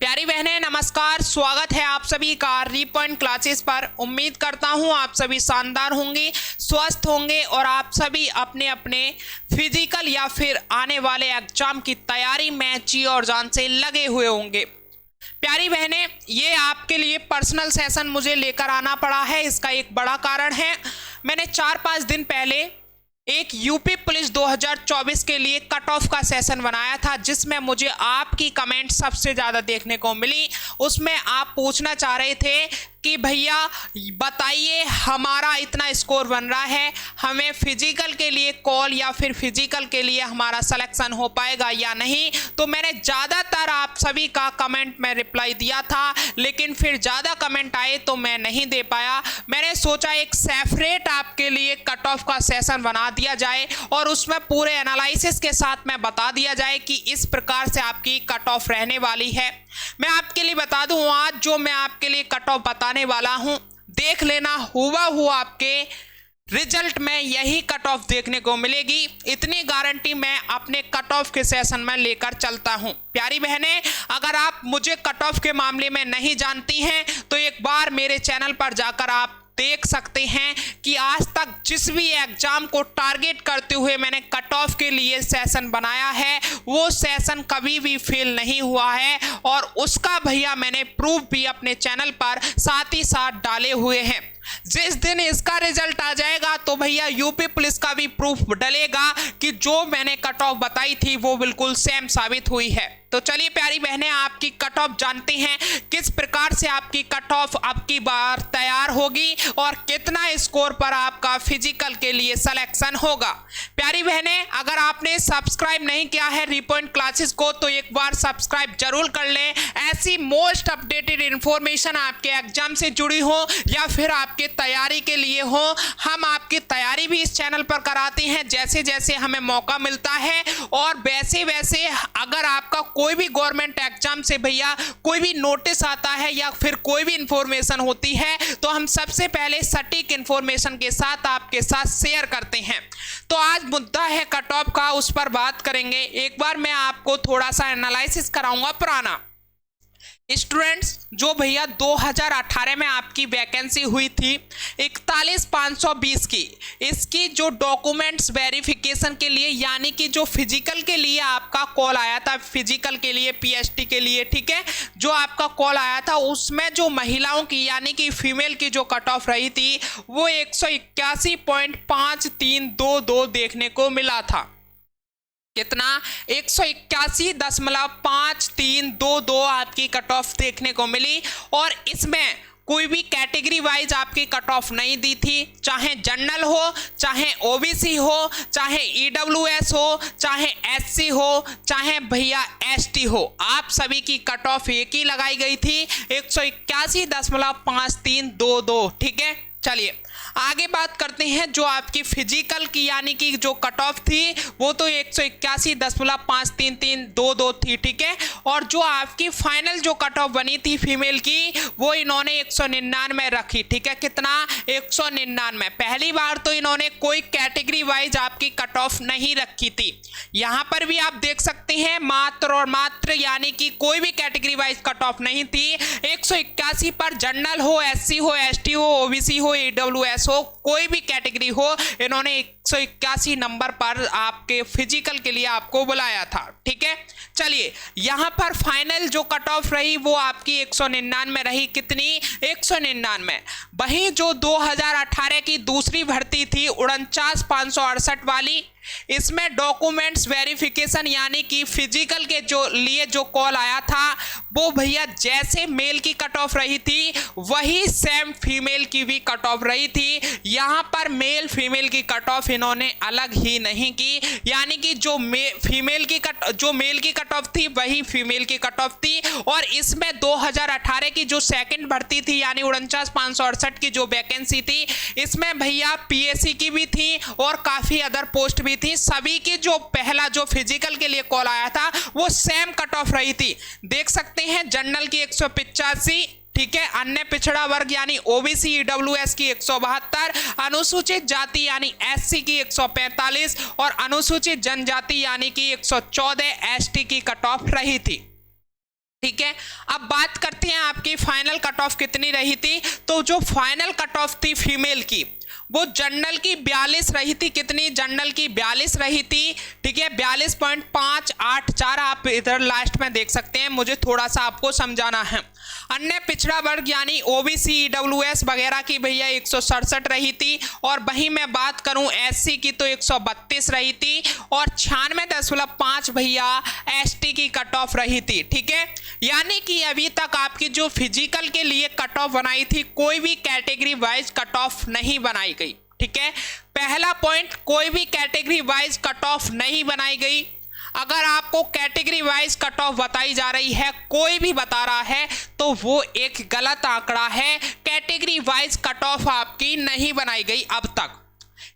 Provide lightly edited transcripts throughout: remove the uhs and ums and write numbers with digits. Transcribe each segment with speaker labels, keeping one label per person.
Speaker 1: प्यारी बहनें नमस्कार, स्वागत है आप सभी का री पॉइंट क्लासेस पर। उम्मीद करता हूं आप सभी शानदार होंगे, स्वस्थ होंगे और आप सभी अपने अपने फिजिकल या फिर आने वाले एग्जाम की तैयारी में जी और जान से लगे हुए होंगे। प्यारी बहनें, ये आपके लिए पर्सनल सेशन मुझे लेकर आना पड़ा है। इसका एक बड़ा कारण है, मैंने 4-5 दिन पहले एक यूपी पुलिस 2024 के लिए कट ऑफ का सेशन बनाया था, जिसमें मुझे आपकी कमेंट सबसे ज़्यादा देखने को मिली। उसमें आप पूछना चाह रहे थे कि भैया बताइए हमारा इतना स्कोर बन रहा है, हमें फिजिकल के लिए कॉल या फिर फिजिकल के लिए हमारा सिलेक्शन हो पाएगा या नहीं। तो मैंने ज़्यादातर आप सभी का कमेंट में रिप्लाई दिया था, लेकिन फिर ज़्यादा कमेंट आए तो मैं नहीं दे पाया। मैंने सोचा एक सेपरेट आपके लिए कट ऑफ का सेशन बना दिया जाए और उसमें पूरे एनालिसिस के साथ में बता दिया जाए कि इस प्रकार से आपकी कट ऑफ रहने वाली है। मैं आपके लिए बता दूं, आज जो मैं आपके लिए कट ऑफ बताने वाला हूं, देख लेना हुबहू आपके रिजल्ट में यही कट ऑफ देखने को मिलेगी। इतनी गारंटी मैं अपने कट ऑफ के सेशन में लेकर चलता हूं। प्यारी बहनें, अगर आप मुझे कट ऑफ के मामले में नहीं जानती हैं तो एक बार मेरे चैनल पर जाकर आप देख सकते हैं कि आज तक जिस भी एग्जाम को टारगेट करते हुए मैंने कट ऑफ के लिए सेशन बनाया है, वो सेशन कभी भी फेल नहीं हुआ है और उसका भैया मैंने प्रूफ भी अपने चैनल पर साथ ही साथ डाले हुए हैं। जिस दिन इसका रिजल्ट आ जाएगा तो भैया यूपी पुलिस का भी प्रूफ डलेगा कि जो मैंने कट ऑफ बताई थी वो बिल्कुल सेम साबित हुई है। तो चलिए प्यारी बहनें, आपकी कट ऑफ जानते हैं किस प्रकार से आपकी कट ऑफ अब की बार तैयार होगी और कितना स्कोर पर आपका फिजिकल के लिए सिलेक्शन होगा। प्यारी बहनें, अगर आपने सब्सक्राइब नहीं किया है री पॉइंट क्लासेस को तो एक बार सब्सक्राइब जरूर कर लें। ऐसी मोस्ट अपडेटेड इंफॉर्मेशन आपके एग्जाम से जुड़ी हो या फिर आपके तैयारी के लिए हो, हम आपकी तैयारी भी इस चैनल पर कराते हैं जैसे जैसे हमें मौका मिलता है। और वैसे वैसे अगर आपका कोई भी गवर्नमेंट एग्जाम से भैया कोई भी नोटिस आता है या फिर कोई भी इंफॉर्मेशन होती है तो हम सबसे पहले सटीक इंफॉर्मेशन के साथ आपके साथ शेयर करते हैं। तो आज मुद्दा है कट ऑफ का, उस पर बात करेंगे। एक बार मैं आपको थोड़ा सा एनालिसिस कराऊंगा पुराना। स्टूडेंट्स, जो भैया 2018 में आपकी वैकेंसी हुई थी 41,520 की, इसकी जो डॉक्यूमेंट्स वेरिफिकेशन के लिए यानी कि जो फिजिकल के लिए आपका कॉल आया था, फिजिकल के लिए पीएचटी के लिए, ठीक है, जो आपका कॉल आया था उसमें जो महिलाओं की यानी कि फीमेल की जो कट ऑफ रही थी वो 181.5322 देखने को मिला था। कितना? 181.5322 आपकी कट ऑफ देखने को मिली और इसमें कोई भी कैटेगरी वाइज आपकी कट ऑफ नहीं दी थी, चाहे जनरल हो, चाहे ओबीसी हो, चाहे ईडब्ल्यूएस हो, चाहे एससी हो, चाहे भैया एसटी हो, आप सभी की कट ऑफ एक ही लगाई गई थी 181.5322, ठीक है। चलिए आगे बात करते हैं। जो आपकी फिजिकल की यानी कि जो कट ऑफ थी वो तो 181.5322 थी, ठीक है। और जो आपकी फाइनल जो कट ऑफ बनी थी फीमेल की वो इन्होंने 199 रखी, ठीक है। कितना? 199। पहली बार तो इन्होंने कोई कैटेगरी वाइज आपकी कट ऑफ नहीं रखी थी। यहाँ पर भी आप देख सकते हैं मात्र और मात्र यानी कि कोई भी कैटेगरी वाइज कट ऑफ नहीं थी। 181 पर जनरल हो, एससी हो, एसटी हो, ओबीसी हो, ईडब्ल्यूएस हो, कोई भी कैटेगरी हो, इन्होंने 181 नंबर पर आपके फिजिकल के लिए आपको बुलाया था, ठीक है। चलिए यहां पर फाइनल जो कट ऑफ रही वो आपकी 199 रही। कितनी? 199। वहीं जो 2018 की दूसरी भर्ती थी 49,568 वाली, इसमें डॉक्यूमेंट्स वेरिफिकेशन यानी कि फिजिकल के जो लिए जो कॉल आया था वो भैया जैसे मेल की कट ऑफ रही थी वही सेम फीमेल की भी कट ऑफ रही थी। यहाँ पर मेल फीमेल की कट ऑफ इन्होंने अलग ही नहीं की, यानी कि जो मेल की कट ऑफ थी वही फीमेल की कट ऑफ थी। और इसमें 2018 की जो सेकंड भर्ती थी यानी 49,568 की जो वैकेंसी थी, इसमें भैया पीएससी की भी थी और काफी अदर पोस्ट भी थी। सभी की जो पहला जो फिजिकल के लिए कॉल आया था वो सेम कट ऑफ रही थी। देख सकते हैं जनरल की 185, ठीक है, अन्य पिछड़ा वर्ग यानी ओबीसी ईडब्ल्यूएस की 172, अनुसूचित जाति यानी एससी की 145 और अनुसूचित जनजाति यानी कि 114 एसटी की कट ऑफ रही थी। ठीक है। अब बात करते हैं आपकी फाइनल कट ऑफ कितनी रही थी। तो जो फाइनल कट ऑफ थी फीमेल की वो जनरल की 42 रही थी। कितनी? जनरल की 42 रही थी। ठीक है, 42.584 आप इधर लास्ट में देख सकते हैं। मुझे थोड़ा सा आपको समझाना है। अन्य पिछड़ा वर्ग यानी ओबीसी ईडब्ल्यूएस वगैरह की भैया 167 रही थी। और वहीं मैं बात करूं एससी की तो 132 रही थी। और 96.5 भैया एसटी की कट ऑफ रही थी। ठीक है, यानी कि अभी तक आपकी जो फिजिकल के लिए कट ऑफ बनाई थी कोई भी कैटेगरी वाइज कट ऑफ नहीं बनाई गई। ठीक है, पहला पॉइंट, कोई भी कैटेगरी वाइज कट ऑफ नहीं बनाई गई। अगर आपको कैटेगरी वाइज कट ऑफ बताई जा रही है, कोई भी बता रहा है, तो वो एक गलत आंकड़ा है। कैटेगरी वाइज कट ऑफ आपकी नहीं बनाई गई अब तक।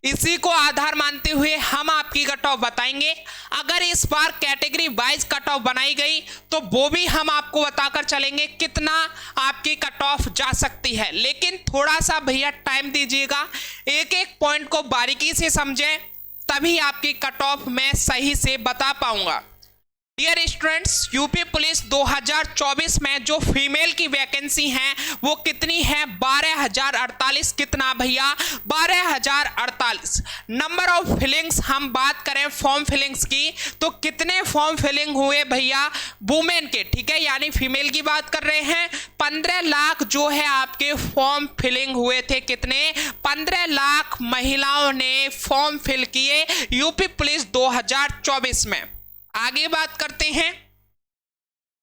Speaker 1: इसी को आधार मानते हुए हम आपकी कट ऑफ बताएंगे। अगर इस बार कैटेगरी वाइज कट ऑफ बनाई गई तो वो भी हम आपको बताकर चलेंगे कितना आपकी कट ऑफ जा सकती है। लेकिन थोड़ा सा भैया टाइम दीजिएगा, एक एक पॉइंट को बारीकी से समझें, तभी आपकी कट ऑफ मैं सही से बता पाऊंगा। डियर स्टूडेंट्स, यूपी पुलिस 2024 में जो फीमेल की वैकेंसी हैं वो कितनी है? 12,048। कितना भैया? 12,048। नंबर ऑफ फिलिंग्स हम बात करें फॉर्म फिलिंग्स की तो कितने फॉर्म फिलिंग हुए भैया वुमेन के? ठीक है, यानी फीमेल की बात कर रहे हैं। 15 लाख जो है आपके फॉर्म फिलिंग हुए थे। कितने? 15 लाख महिलाओं ने फॉर्म फिल किए यूपी पुलिस 2024 में। आगे बात करते हैं।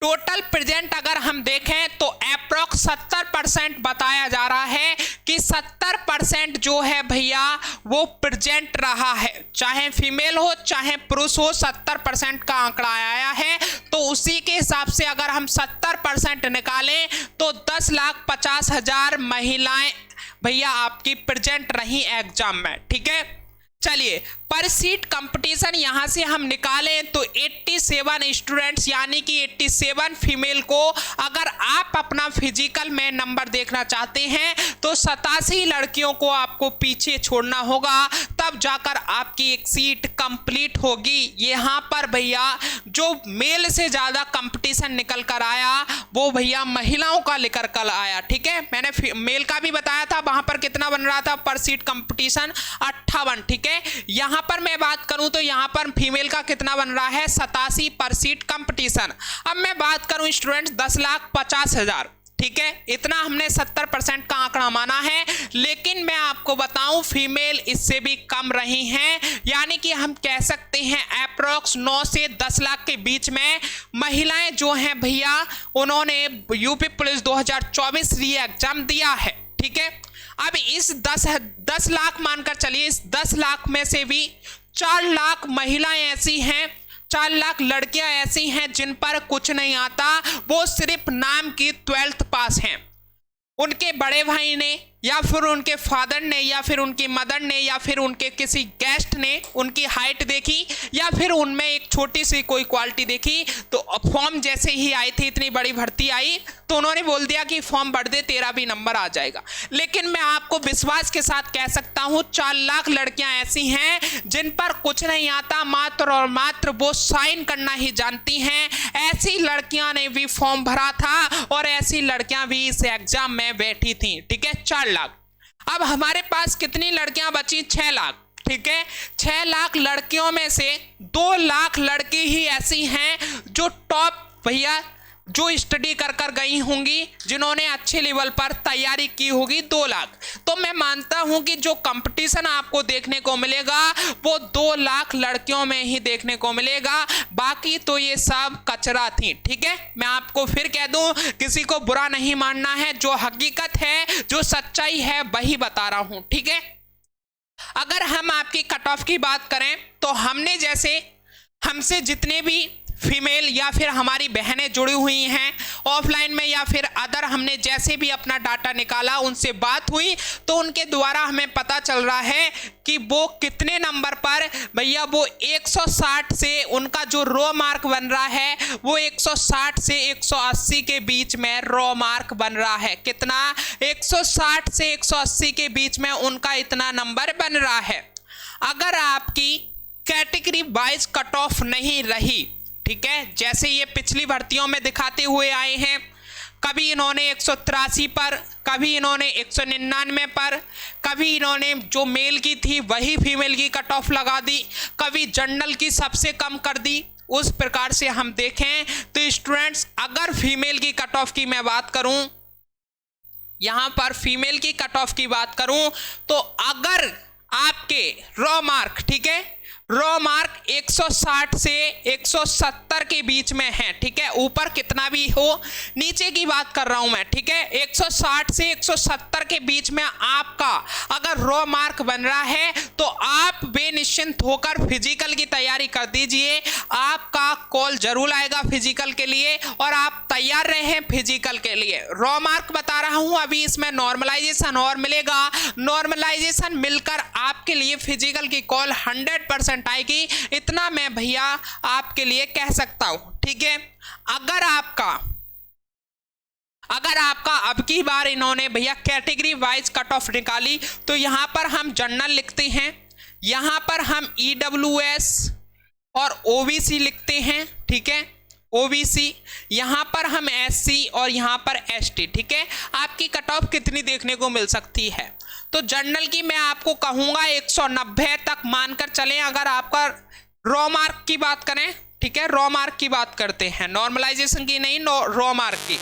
Speaker 1: टोटल प्रेजेंट अगर हम देखें तो अप्रॉक्स 70% बताया जा रहा है कि 70% जो है भैया वो प्रेजेंट रहा है, चाहे फीमेल हो चाहे पुरुष हो, 70% का आंकड़ा आया है। तो उसी के हिसाब से अगर हम 70% निकालें तो 10,50,000 महिलाएं भैया आपकी प्रेजेंट रही एग्जाम में। ठीक है, चलिए पर सीट कंपटीशन यहां से हम निकालें तो 87 स्टूडेंट्स यानी कि 87 फीमेल को अगर आप अपना फिजिकल में नंबर देखना चाहते हैं तो 87 लड़कियों को आपको पीछे छोड़ना होगा, तब जाकर आपकी एक सीट कंप्लीट होगी। यहां पर भैया जो मेल से ज़्यादा कंपटीशन निकल कर आया वो भैया महिलाओं का लेकर कल आया। ठीक है, मैंने मेल का भी बताया था, वहां पर कितना बन रहा था पर सीट कंपटीशन? 58। ठीक है, यहां पर मैं बात करूं तो यहां पर फीमेल का कितना बन रहा है? 87 पर सीट कंपटीशन। अब मैं बात करूं स्टूडेंट्स 10,50,000। ठीक है, इतना हमने 70% का आंकड़ा माना है, लेकिन मैं आपको बताऊं फीमेल इससे भी कम रही हैं, यानी कि हम कह सकते हैं अप्रॉक्स 9 से 10 लाख के बीच में महिलाएं जो हैं भैया उन्होंने यूपी पुलिस 2024 री एग्जाम दिया है। ठीक है, अब इस 10 लाख मानकर चलिए, इस 10 लाख में से भी 4 लाख महिलाएं ऐसी हैं, 4 लाख लड़कियां ऐसी हैं जिन पर कुछ नहीं आता, वो सिर्फ नाम की 12th पास हैं। उनके बड़े भाई ने या फिर उनके फादर ने या फिर उनकी मदर ने या फिर उनके किसी गेस्ट ने उनकी हाइट देखी या फिर उनमें एक छोटी सी कोई क्वालिटी देखी, तो फॉर्म जैसे ही आई थी, इतनी बड़ी भर्ती आई तो उन्होंने बोल दिया कि फॉर्म भर दे, तेरा भी नंबर आ जाएगा। लेकिन मैं आपको विश्वास के साथ कह सकता हूं 4 लाख लड़कियां ऐसी हैं जिन पर कुछ नहीं आता, मात्र और मात्र वो साइन करना ही जानती हैं। ऐसी लड़कियां ने भी फॉर्म भरा था और ऐसी लड़कियां भी इस एग्जाम में बैठी थी। ठीक है, 4 लाख। अब हमारे पास कितनी लड़कियां बची? 6 लाख। ठीक है, 6 लाख लड़कियों में से 2 लाख लड़की ही ऐसी हैं जो टॉप भैया जो स्टडी कर कर गई होंगी, जिन्होंने अच्छे लेवल पर तैयारी की होगी, 2 लाख। तो मैं मानता हूं कि जो कंपटीशन आपको देखने को मिलेगा वो 2 लाख लड़कियों में ही देखने को मिलेगा, बाकी तो ये सब कचरा थी। ठीक है, मैं आपको फिर कह दूं, किसी को बुरा नहीं मानना है, जो हकीकत है जो सच्चाई है वही बता रहा हूं। ठीक है, अगर हम आपकी कट ऑफ की बात करें तो हमने जैसे हमसे जितने भी फीमेल या फिर हमारी बहनें जुड़ी हुई हैं ऑफलाइन में या फिर अदर, हमने जैसे भी अपना डाटा निकाला, उनसे बात हुई तो उनके द्वारा हमें पता चल रहा है कि वो कितने नंबर पर भैया वो 160 से उनका जो रो मार्क बन रहा है वो 160 से 180 के बीच में रो मार्क बन रहा है। कितना? 160 से 180 के बीच में उनका इतना नंबर बन रहा है। अगर आपकी कैटेगरी वाइज कट ऑफ नहीं रही, ठीक है, जैसे ये पिछली भर्तियों में दिखाते हुए आए हैं। कभी इन्होंने 183 पर, कभी इन्होंने 199 पर, कभी इन्होंने जो मेल की थी वही फीमेल की कट ऑफ लगा दी, कभी जनरल की सबसे कम कर दी। उस प्रकार से हम देखें तो स्टूडेंट्स, अगर फीमेल की कट ऑफ की मैं बात करूं, यहां पर फीमेल की कट ऑफ की बात करूं तो अगर आपके रॉ मार्क, ठीक है, रॉ मार्क 160 से 170 के बीच में है, ठीक है, ऊपर कितना भी हो, नीचे की बात कर रहा हूं मैं, ठीक है, 160 से 170 के बीच में आपका अगर रॉ मार्क बन रहा है तो आप बेनिश्चिंत होकर फिजिकल की तैयारी कर दीजिए। आपका कॉल जरूर आएगा फिजिकल के लिए और आप तैयार रहें फिजिकल के लिए। रॉ मार्क बता रहा हूं, अभी इसमें नॉर्मलाइजेशन और मिलेगा, नॉर्मलाइजेशन मिलकर आपके लिए फिजिकल की कॉल 100% आएगी, इतना मैं भैया आपके लिए कह सकता हूं, ठीक है। अगर आपका अब की बार इन्होंने भैया कैटेगरी वाइज कट ऑफ निकाली तो यहां पर हम जनरल लिखते हैं, यहां पर हम EWS और OBC लिखते हैं, ठीक है, OBC, यहां पर हम SC और यहां पर ST, ठीक है। आपकी कट ऑफ कितनी देखने को मिल सकती है? तो जनरल की मैं आपको कहूंगा 190 तक मानकर चलें अगर आपका रॉ मार्क की बात करें, ठीक है, रॉ मार्क की बात करते हैं, नॉर्मलाइजेशन की नहीं, रॉ मार्क की।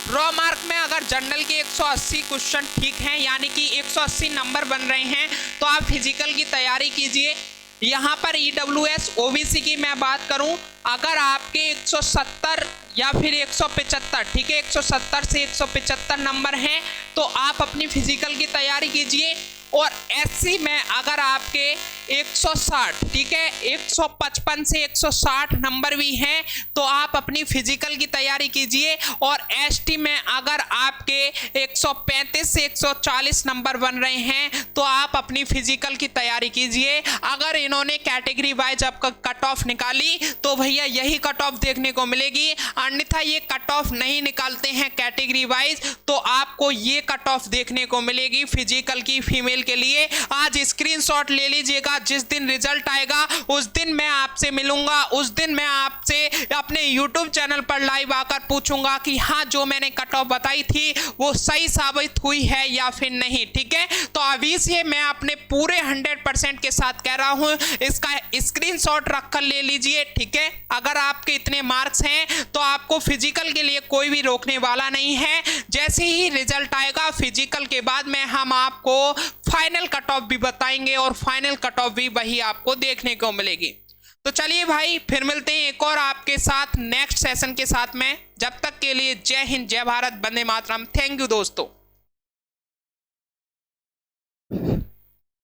Speaker 1: रॉ मार्क में अगर जनरल के 180 क्वेश्चन ठीक हैं, यानी कि 180 नंबर बन रहे हैं, तो आप फिजिकल की तैयारी कीजिए। यहाँ पर EWS OBC की मैं बात करूं, अगर आपके 170 या फिर 175, ठीक है, 170 से 175 नंबर हैं तो आप अपनी फिजिकल की तैयारी कीजिए। और SC में अगर आपके 160, ठीक है, 155 से 160 नंबर भी हैं तो आप अपनी फिजिकल की तैयारी कीजिए। और ST में अगर आपके 135 से 140 नंबर बन रहे हैं तो आप अपनी फिजिकल की तैयारी कीजिए। अगर इन्होंने कैटेगरी वाइज आपका कट ऑफ निकाली तो भैया यही कट ऑफ देखने को मिलेगी, अन्यथा ये कट ऑफ नहीं निकालते हैं कैटेगरी वाइज तो आपको ये कट ऑफ देखने को मिलेगी फिजिकल की फीमेल के लिए। आज स्क्रीनशॉट ले लीजिएगा, जिस दिन रिजल्ट आएगा उस दिन मैं आपसे मिलूंगा, उस दिन मैं आपसे अपने YouTube चैनल पर लाइव आकर पूछूंगा कि हाँ जो मैंने कट ऑफ बताई थी वो सही साबित हुई है या फिर नहीं, ठीक है। तो अभी से मैं अपने पूरे 100% के साथ कह रहा हूं, इसका स्क्रीनशॉट रखकर ले लीजिए, ठीक है। अगर आपके इतने मार्क्स हैं तो आपको फिजिकल के लिए कोई भी रोकने वाला नहीं है। जैसे ही रिजल्ट आएगा फिजिकल के बाद में हम आपको फाइनल कट ऑफ भी बताएंगे और फाइनल कट ऑफ भी वही आपको देखने को मिलेगी। तो चलिए भाई, फिर मिलते हैं एक और आपके साथ नेक्स्ट सेशन के साथ में। जब तक के लिए जय हिंद, जय भारत, वंदे मातरम। थैंक यू दोस्तों।